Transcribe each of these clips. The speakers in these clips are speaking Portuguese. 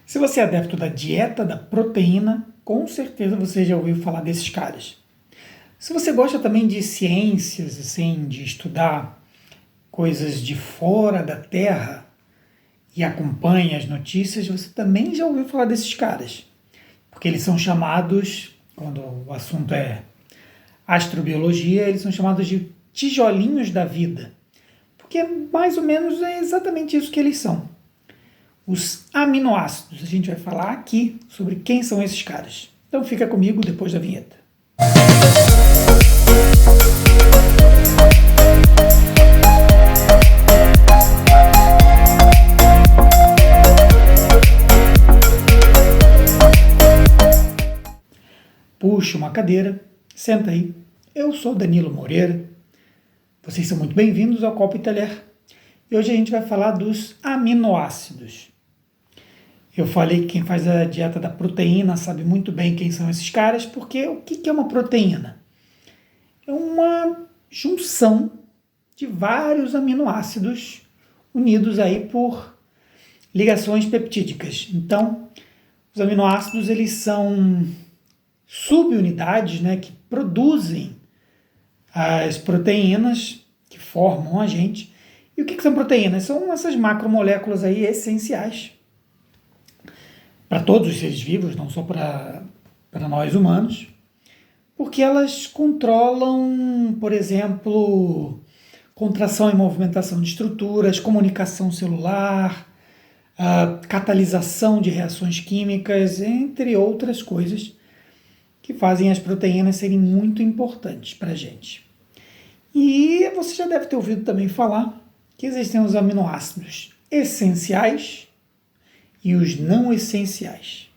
Se você é adepto da dieta da proteína, com certeza você já ouviu falar desses caras. Se você gosta também de ciências, assim, de estudar coisas de fora da Terra e acompanha as notícias, você também já ouviu falar desses caras. Porque eles são chamados, quando o assunto é astrobiologia, eles são chamados de tijolinhos da vida. Porque mais ou menos é exatamente isso que eles são. Os aminoácidos. A gente vai falar aqui sobre quem são esses caras. Então fica comigo depois da vinheta. Puxa uma cadeira, senta aí. Eu sou Danilo Moreira. Vocês são muito bem-vindos ao Copo e Talher. E hoje a gente vai falar dos aminoácidos. Eu falei que quem faz a dieta da proteína sabe muito bem quem são esses caras, porque o que é uma proteína? É uma junção de vários aminoácidos unidos aí por ligações peptídicas. Então, os aminoácidos eles são subunidades, né, que produzem as proteínas que formam a gente. E o que são proteínas? São essas macromoléculas aí essenciais para todos os seres vivos, não só para nós humanos, porque elas controlam, por exemplo, contração e movimentação de estruturas, comunicação celular, catalisação de reações químicas, entre outras coisas que fazem as proteínas serem muito importantes para a gente. E você já deve ter ouvido também falar que existem os aminoácidos essenciais e os não essenciais.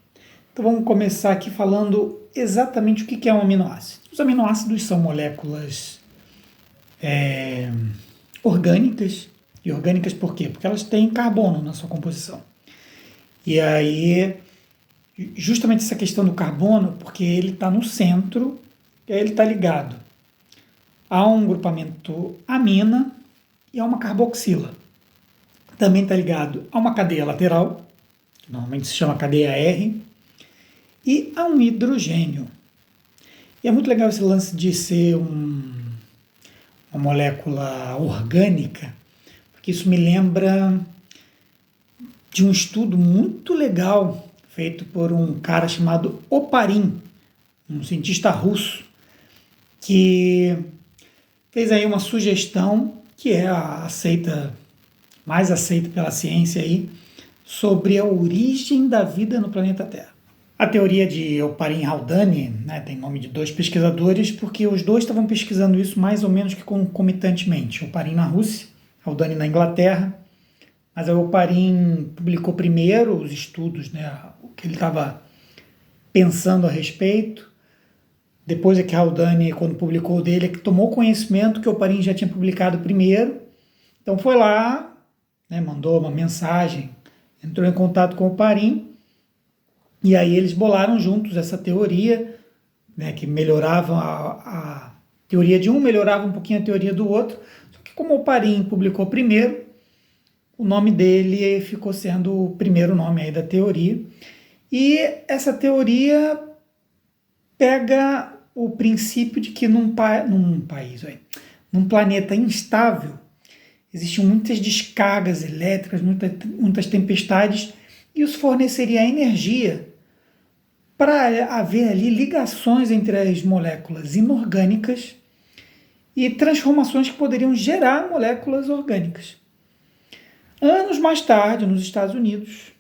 Então vamos começar aqui falando exatamente o que é um aminoácido. Os aminoácidos são moléculas orgânicas. E orgânicas por quê? Porque elas têm carbono na sua composição. E aí, justamente essa questão do carbono, porque ele está no centro, e aí ele está ligado a um grupamento amina e a uma carboxila. Também está ligado a uma cadeia lateral, que normalmente se chama cadeia R, e a um hidrogênio. E é muito legal esse lance de ser uma molécula orgânica, porque isso me lembra de um estudo muito legal feito por um cara chamado Oparin, um cientista russo, que fez aí uma sugestão que é mais aceita pela ciência aí, sobre a origem da vida no planeta Terra. A teoria de Oparin-Haldane, né, tem nome de dois pesquisadores, porque os dois estavam pesquisando isso mais ou menos que concomitantemente. Oparin na Rússia, Haldane na Inglaterra, mas o Oparin publicou primeiro os estudos, né, o que ele estava pensando a respeito. Depois é que Haldane, quando publicou o dele, é que tomou conhecimento que o Oparin já tinha publicado primeiro. Então foi lá, né, mandou uma mensagem, entrou em contato com o Oparin, e aí eles bolaram juntos essa teoria, né, que melhorava a teoria de um, melhorava um pouquinho a teoria do outro. Só que como o Oparin publicou primeiro, o nome dele ficou sendo o primeiro nome aí da teoria. E essa teoria pega o princípio de que num planeta instável existiam muitas descargas elétricas, muitas tempestades, e isso forneceria energia para haver ali ligações entre as moléculas inorgânicas e transformações que poderiam gerar moléculas orgânicas. Anos mais tarde, nos Estados Unidos,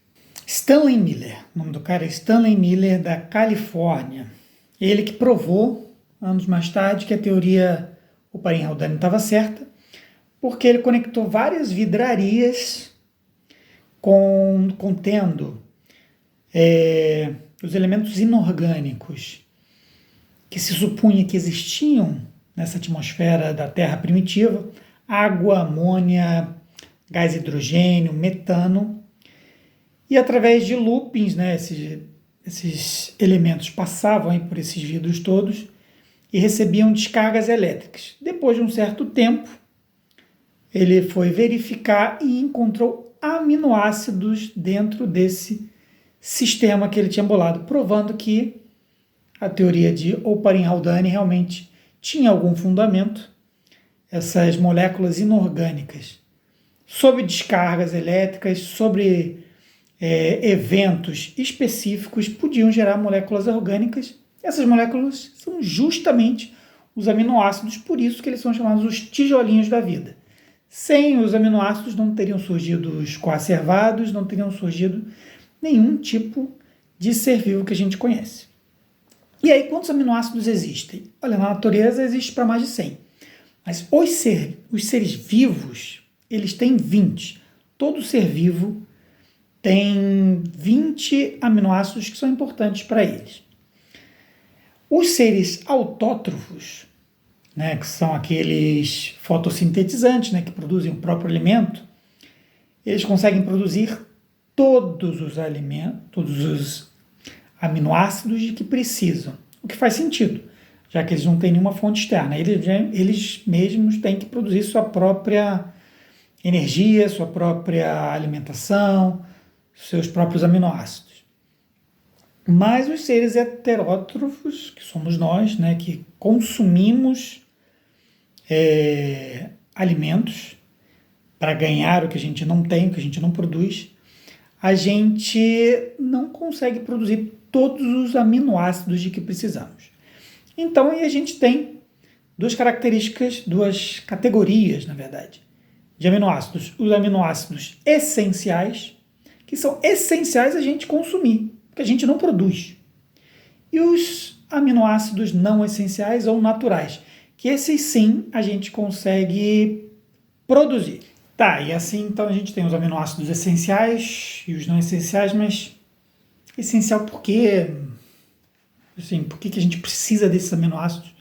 Stanley Miller, o nome do cara é Stanley Miller, da Califórnia, ele que provou, anos mais tarde, que a teoria Oparin-Haldane estava certa, porque ele conectou várias vidrarias contendo os elementos inorgânicos que se supunha que existiam nessa atmosfera da Terra primitiva: água, amônia, gás hidrogênio, metano, e através de loopings, né, esses elementos passavam aí por esses vidros todos e recebiam descargas elétricas. Depois de um certo tempo, ele foi verificar e encontrou aminoácidos dentro desse sistema que ele tinha bolado, provando que a teoria de Oparin-Haldane realmente tinha algum fundamento. Essas moléculas inorgânicas, sob descargas elétricas, sobre eventos específicos, podiam gerar moléculas orgânicas. Essas moléculas são justamente os aminoácidos, por isso que eles são chamados os tijolinhos da vida. Sem os aminoácidos não teriam surgido os coacervados, não teriam surgido nenhum tipo de ser vivo que a gente conhece. E aí, quantos aminoácidos existem? Olha, na natureza existe para mais de 100. Mas os seres vivos, eles têm 20. Todo ser vivo tem 20 aminoácidos que são importantes para eles. Os seres autótrofos, né, que são aqueles fotossintetizantes, né, que produzem o próprio alimento, eles conseguem produzir todos os aminoácidos de que precisam, o que faz sentido, já que eles não têm nenhuma fonte externa. Eles mesmos têm que produzir sua própria energia, sua própria alimentação, seus próprios aminoácidos. Mas os seres heterótrofos, que somos nós, né, que consumimos alimentos para ganhar o que a gente não tem, o que a gente não produz, a gente não consegue produzir todos os aminoácidos de que precisamos. Então, aí a gente tem duas características, duas categorias, na verdade, de aminoácidos. Os aminoácidos essenciais, que são essenciais a gente consumir, que a gente não produz. E os aminoácidos não essenciais ou naturais, que esses sim a gente consegue produzir. Tá, e assim então a gente tem os aminoácidos essenciais e os não essenciais, mas essencial por quê? Assim, por que a gente precisa desses aminoácidos?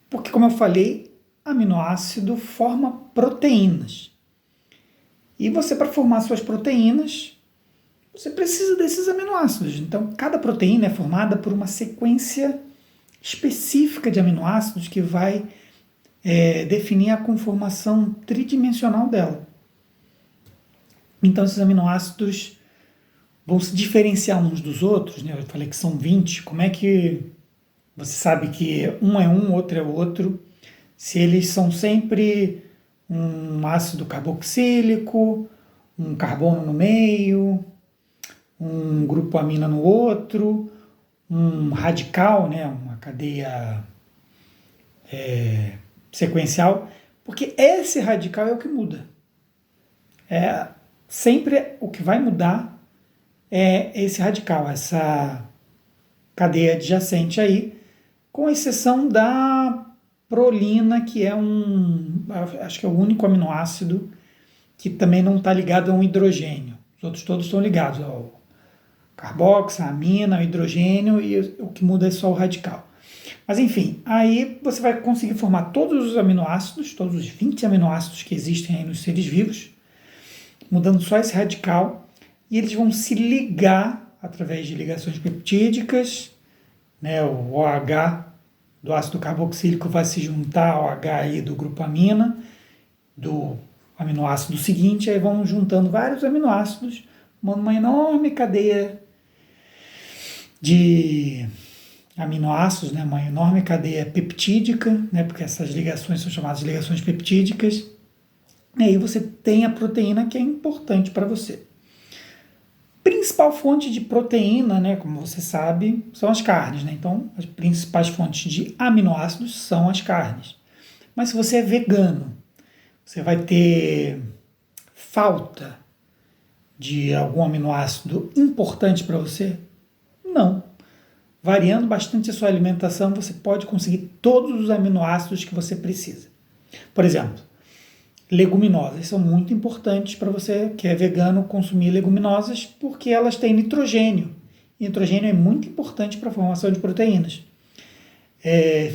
Porque, como eu falei, aminoácido forma proteínas. E você, para formar suas proteínas, você precisa desses aminoácidos. Então, cada proteína é formada por uma sequência específica de aminoácidos que vai definir a conformação tridimensional dela. Então, esses aminoácidos vão se diferenciar uns dos outros, né? Eu falei que são 20. Como é que você sabe que um é um, outro é outro? Se eles são sempre um ácido carboxílico, um carbono no meio, um grupo amina no outro, um radical, né? Uma cadeia sequencial, porque esse radical é o que muda. Sempre o que vai mudar é esse radical, essa cadeia adjacente aí, com exceção da prolina, que é acho que é o único aminoácido que também não está ligado a um hidrogênio. Os outros todos estão ligados ao carboxo, a amina, ao hidrogênio, e o que muda é só o radical. Mas enfim, aí você vai conseguir formar todos os aminoácidos, todos os 20 aminoácidos que existem aí nos seres vivos, mudando só esse radical, e eles vão se ligar através de ligações peptídicas, né, o OH do ácido carboxílico vai se juntar ao H aí do grupo amina, do aminoácido seguinte, aí vão juntando vários aminoácidos, uma enorme cadeia de aminoácidos, né, uma enorme cadeia peptídica, né, porque essas ligações são chamadas de ligações peptídicas, e aí você tem a proteína que é importante para você. Principal fonte de proteína, né, como você sabe, são as carnes, né? Então, as principais fontes de aminoácidos são as carnes. Mas se você é vegano, você vai ter falta de algum aminoácido importante para você? Não. Variando bastante a sua alimentação, você pode conseguir todos os aminoácidos que você precisa. Por exemplo, leguminosas são muito importantes para você que é vegano consumir leguminosas, porque elas têm nitrogênio. Nitrogênio é muito importante para a formação de proteínas.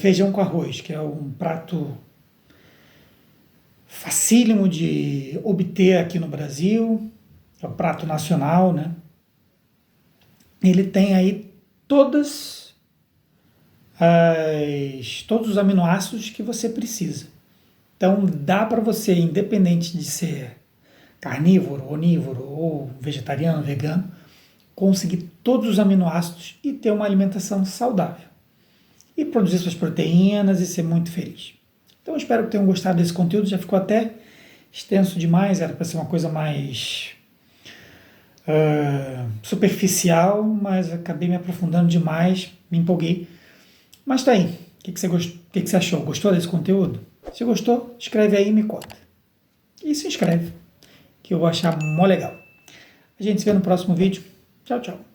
Feijão com arroz, que é um prato facílimo de obter aqui no Brasil, é o prato nacional, né? Ele tem aí todos os aminoácidos que você precisa. Então, dá para você, independente de ser carnívoro, onívoro ou vegetariano, vegano, conseguir todos os aminoácidos e ter uma alimentação saudável. E produzir suas proteínas e ser muito feliz. Então eu espero que tenham gostado desse conteúdo, já ficou até extenso demais, era para ser uma coisa mais superficial, mas acabei me aprofundando demais, me empolguei. Mas tá aí, o que você achou? Gostou desse conteúdo? Se gostou, escreve aí e me conta. E se inscreve, que eu vou achar mó legal. A gente se vê no próximo vídeo. Tchau, tchau.